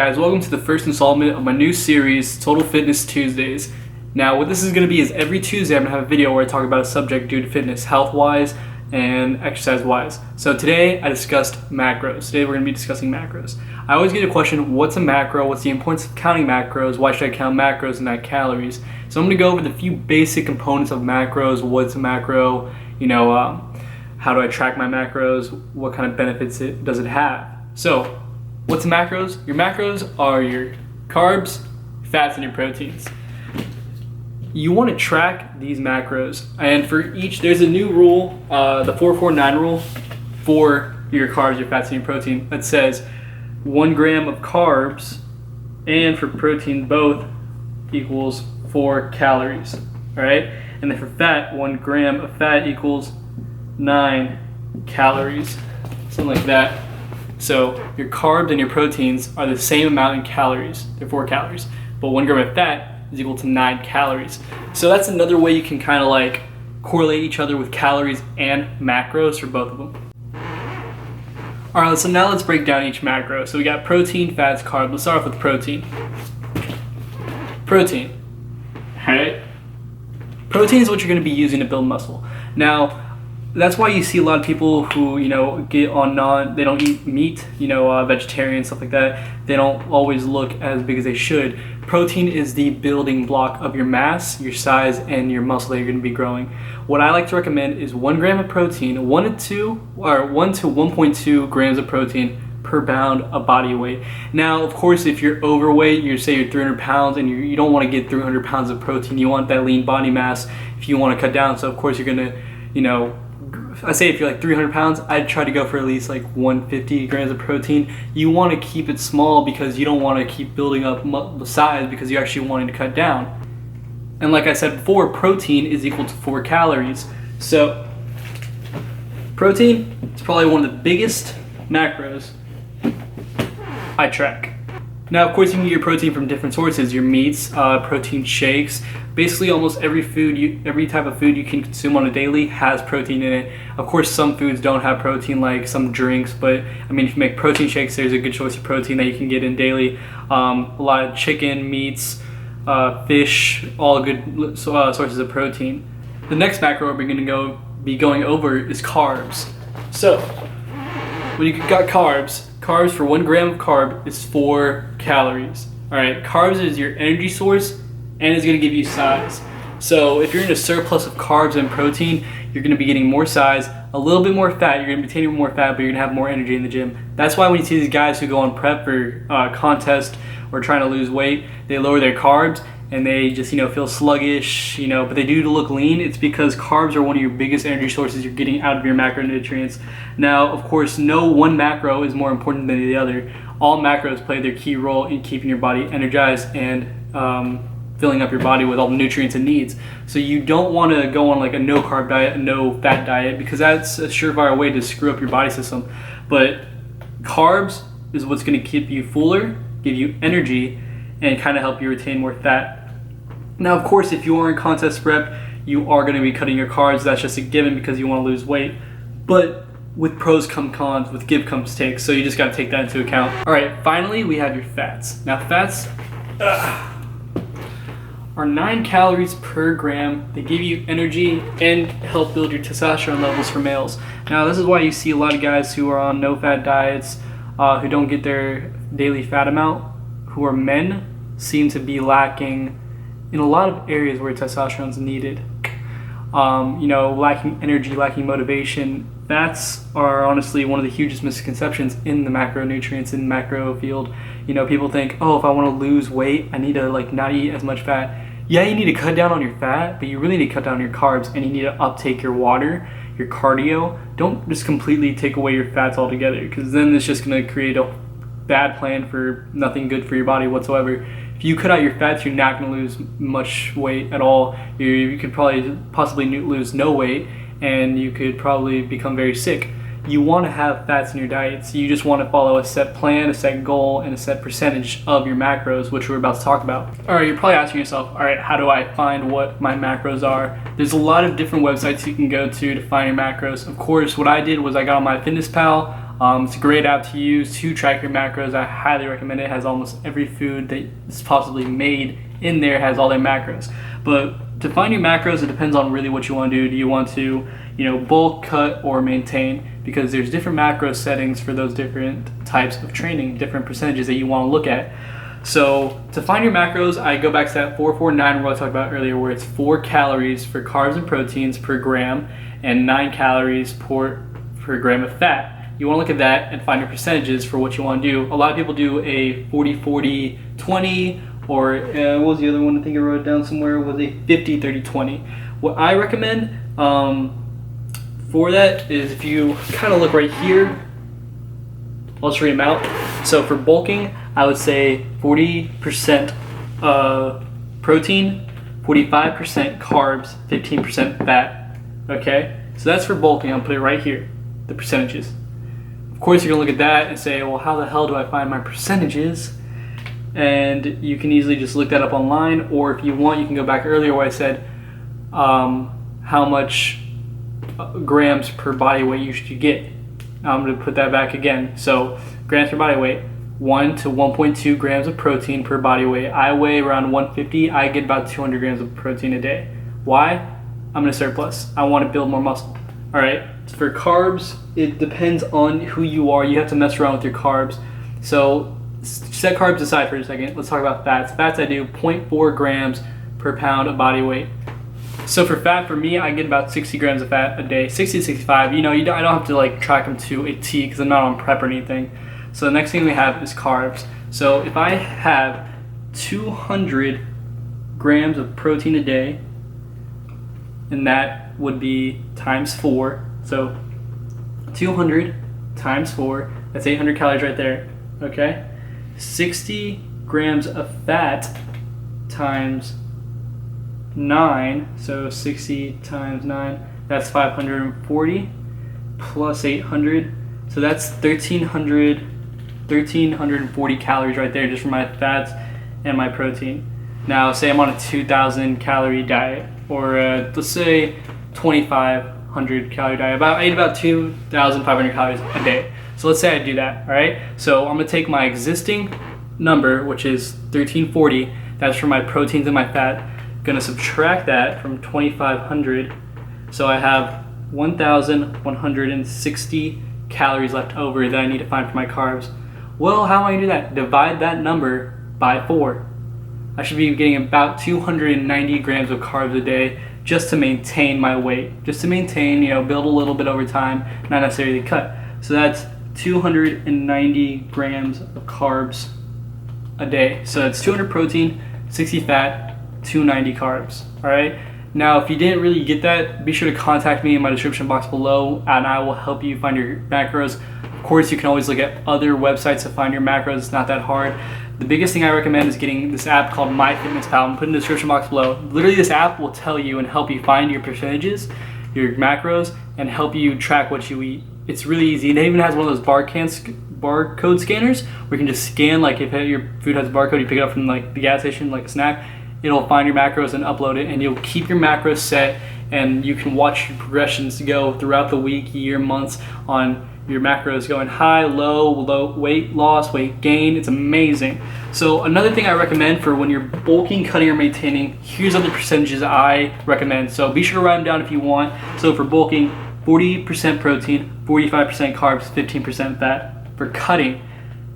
Alright guys, welcome to the first installment of my new series, Total Fitness Tuesdays. Now what this is going to be is every Tuesday I'm going to have a video where I talk about a subject due to fitness, health-wise and exercise-wise. So today I discussed macros. Today we're going to be discussing macros. I always get a question, what's a macro? What's the importance of counting macros? Why should I count macros and not calories? So I'm going to go over the few basic components of macros. What's a macro? How do I track my macros? What kind of benefits does it have? So what's macros? Your macros are your carbs, fats, and your proteins. You want to track these macros, and for each, there's a new rule, the 449 rule for your carbs, your fats, and your protein that says 1 gram of carbs and for protein both equals 4 calories. All right, and then for fat, 1 gram of fat equals 9 calories, something like that. So your carbs and your proteins are the same amount in calories. They're 4 calories. But 1 gram of fat is equal to 9 calories. So that's another way you can kind of like correlate each other with calories and macros for both of them. Alright, so now let's break down each macro. So we got protein, fats, carbs. Let's start off with protein. Protein. Alright? Protein is what you're going to be using to build muscle. Now, that's why you see a lot of people who, get on they don't eat meat, vegetarian, stuff like that. They don't always look as big as they should. Protein is the building block of your mass, your size, and your muscle that you're going to be growing. What I like to recommend is 1 gram of protein, 1 to 1.2 grams of protein per pound of body weight. Now, of course, if you're overweight, you're 300 pounds, and you don't want to get 300 pounds of protein. You want that lean body mass if you want to cut down. So, of course, you're going to, I say if you're like 300 pounds, I'd try to go for at least like 150 grams of protein. You want to keep it small because you don't want to keep building up size because you're actually wanting to cut down. And like I said before, protein is equal to 4 calories. So protein is probably one of the biggest macros I track. Now, of course, you can get your protein from different sources, your meats, protein shakes. Basically, almost every type of food you can consume on a daily has protein in it. Of course, some foods don't have protein, like some drinks, but I mean, if you make protein shakes, there's a good choice of protein that you can get in daily. A lot of chicken, meats, fish, all good sources of protein. The next macro we're going to be going over is carbs. So, when you got carbs for 1 gram of carb is 4 calories. All right, carbs is your energy source and it's going to give you size. So if you're in a surplus of carbs and protein, you're going to be getting more size, a little bit more fat. You're going to be retaining more fat, but you're going to have more energy in the gym. That's why when you see these guys who go on prep for contest or trying to lose weight, they lower their carbs and they just feel sluggish, but they do look lean. It's because carbs are one of your biggest energy sources you're getting out of your macronutrients. Now, of course, no one macro is more important than the other. All macros play their key role in keeping your body energized and filling up your body with all the nutrients it needs. So you don't want to go on like a no carb diet, a no fat diet, because that's a surefire way to screw up your body system. But carbs is what's going to keep you fuller, give you energy, and kind of help you retain more fat. Now, of course, if you are in contest prep, you are going to be cutting your carbs. That's just a given because you want to lose weight. But with pros come cons, with give comes takes. So you just got to take that into account. All right, finally, we have your fats. Now, fats are 9 calories per gram. They give you energy and help build your testosterone levels for males. Now, this is why you see a lot of guys who are on no-fat diets, who don't get their daily fat amount, who are men, seem to be lacking in a lot of areas where testosterone is needed. Lacking energy, lacking motivation. Fats are honestly one of the hugest misconceptions in the macronutrients, in the macro field. People think, oh, if I want to lose weight, I need to not eat as much fat. Yeah, you need to cut down on your fat, but you really need to cut down on your carbs, and you need to uptake your water, your cardio. Don't just completely take away your fats altogether, because then it's just going to create a bad plan for nothing good for your body whatsoever. If you cut out your fats, you're not going to lose much weight at all. You could possibly lose no weight, and you could probably become very sick. You want to have fats in your diet, so you just want to follow a set plan, a set goal, and a set percentage of your macros, which we're about to talk about. All right, you're probably asking yourself, all right, how do I find what my macros are? There's a lot of different websites you can go to find your macros. Of course, what I did was I got on my Fitness Pal. It's a great app to use to track your macros. I highly recommend it. It has almost every food that is possibly made in there, has all their macros. But to find your macros, it depends on really what you want to do. Do you want to, bulk, cut, or maintain? Because there's different macro settings for those different types of training, different percentages that you want to look at. So to find your macros, I go back to that 449 rule I talked about earlier, where it's 4 calories for carbs and proteins per gram and 9 calories per gram of fat. You want to look at that and find your percentages for what you want to do. A lot of people do a 40-40-20, or what was the other one? I think I wrote it down somewhere, was a 50-30-20. What I recommend for that is, if you kind of look right here, I'll just read them out. So for bulking, I would say 40% protein, 45% carbs, 15% fat. Okay, so that's for bulking. I'll put it right here, the percentages. Of course, you're gonna look at that and say, well, how the hell do I find my percentages? And you can easily just look that up online, or if you want, you can go back earlier where I said how much grams per body weight you should get. Now I'm going to put that back again. So grams per body weight, 1 to 1.2 grams of protein per body weight. I weigh around 150. I get about 200 grams of protein a day. Why? I'm in a surplus. I want to build more muscle. All right. For carbs, it depends on who you are. You have to mess around with your carbs. So set carbs aside for a second. Let's talk about fats. Fats, I do 0.4 grams per pound of body weight. So for fat, for me, I get about 60 grams of fat a day, 60 to 65. I don't have to like track them to a T because I'm not on prep or anything. So the next thing we have is carbs. So if I have 200 grams of protein a day, and that would be times 4. So 200 times 4, that's 800 calories right there. Okay, 60 grams of fat times 9, so 60 times 9, that's 540 plus 800, so that's 1340 calories right there just for my fats and my protein. Now say I'm on a 2,000 calorie diet, or let's say 2,500 calorie diet. I eat about 2,500 calories a day. So let's say I do that, all right? So I'm gonna take my existing number, which is 1340, that's for my proteins and my fat, gonna subtract that from 2,500, so I have 1,160 calories left over that I need to find for my carbs. Well, how am I gonna do that? Divide that number by 4. I should be getting about 290 grams of carbs a day just to maintain my weight, just to maintain, build a little bit over time, not necessarily cut. So that's 290 grams of carbs a day. So that's 200 protein, 60 fat, 290 carbs. All right. Now, if you didn't really get that, be sure to contact me in my description box below, and I will help you find your macros. Of course, you can always look at other websites to find your macros. It's not that hard. The biggest thing I recommend is getting this app called MyFitnessPal. I'm putting in the description box below. Literally, this app will tell you and help you find your percentages, your macros, and help you track what you eat. It's really easy. It even has one of those barcode scanners where you can just scan, like if your food has a barcode, you pick it up from like the gas station, like a snack. It'll find your macros and upload it, and you'll keep your macros set, and you can watch your progressions go throughout the week, year, months on your macros going high, low, weight loss, weight gain. It's amazing. So another thing I recommend for when you're bulking, cutting, or maintaining, here's other percentages I recommend. So be sure to write them down if you want. So for bulking, 40% protein, 45% carbs, 15% fat. For cutting,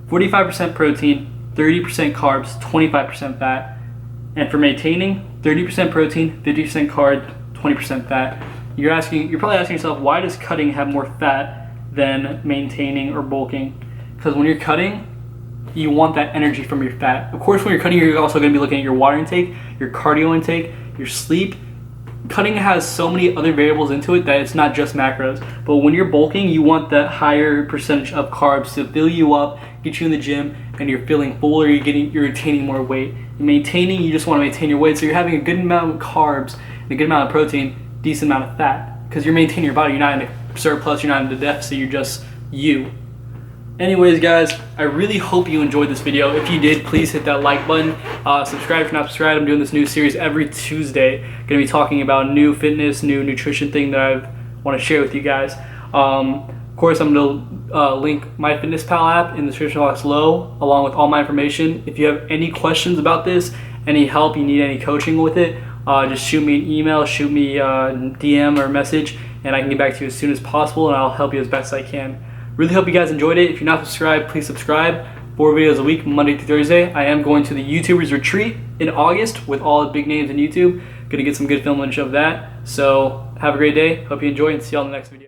45% protein, 30% carbs, 25% fat. And for maintaining, 30% protein, 50% carb, 20% fat. You're probably asking yourself, why does cutting have more fat than maintaining or bulking? Because when you're cutting, you want that energy from your fat. Of course, when you're cutting, you're also going to be looking at your water intake, your cardio intake, your sleep. Cutting has so many other variables into it that it's not just macros. But when you're bulking, you want that higher percentage of carbs to fill you up, get you in the gym, and you're feeling full, or you're retaining more weight. Maintaining, you just want to maintain your weight, so you're having a good amount of carbs and a good amount of protein, decent amount of fat, because you're maintaining your body. You're not in a surplus, you're not in a deficit, you're just you. Anyways, guys, I really hope you enjoyed this video. If you did, please hit that like button. Subscribe if you're not subscribed. I'm doing this new series every Tuesday. Going to be talking about new fitness, new nutrition thing that I want to share with you guys. Of course, I'm going to link MyFitnessPal app in the description box below, along with all my information. If you have any questions about this, any help, you need any coaching with it, just shoot me an email, shoot me a DM or message, and I can get back to you as soon as possible, and I'll help you as best I can. Really hope you guys enjoyed it. If you're not subscribed, please subscribe. 4 videos a week, Monday through Thursday. I am going to the YouTubers Retreat in August with all the big names in YouTube. Gonna get some good film footage of that. So have a great day. Hope you enjoy, and see you all in the next video.